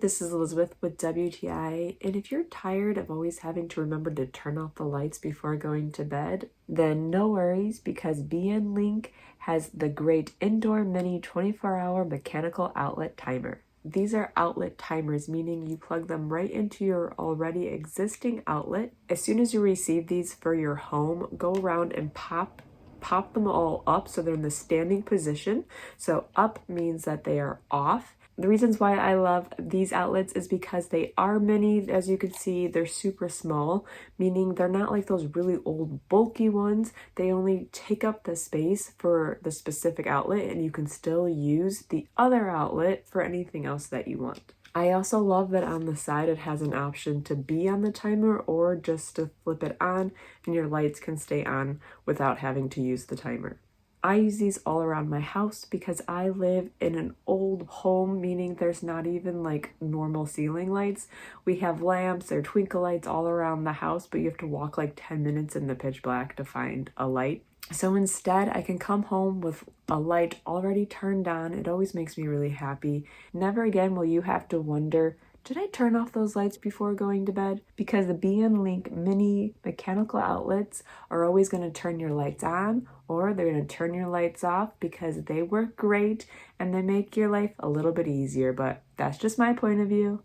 This is Elizabeth with WTI, and if you're tired of always having to remember to turn off the lights before going to bed, then no worries, because BN Link has the great indoor mini 24-hour mechanical outlet timer. These are outlet timers, meaning you plug them right into your already existing outlet. As soon as you receive these for your home, go around and pop them all up so they're in the standing position. So up means that they are off. The reasons why I love these outlets is because they are mini. As you can see, they're super small, meaning they're not like those really old bulky ones. They only take up the space for the specific outlet, and you can still use the other outlet for anything else that you want. I also love that on the side it has an option to be on the timer or just to flip it on, and your lights can stay on without having to use the timer. I use these all around my house because I live in an old home, meaning there's not even like normal ceiling lights. We have lamps or twinkle lights all around the house, but you have to walk like 10 minutes in the pitch black to find a light. So instead, I can come home with a light already turned on. It always makes me really happy. Never again will you have to wonder, did I turn off those lights before going to bed? Because the BN Link mini mechanical outlets are always going to turn your lights on, or they're going to turn your lights off, because they work great and they make your life a little bit easier. But that's just my point of view.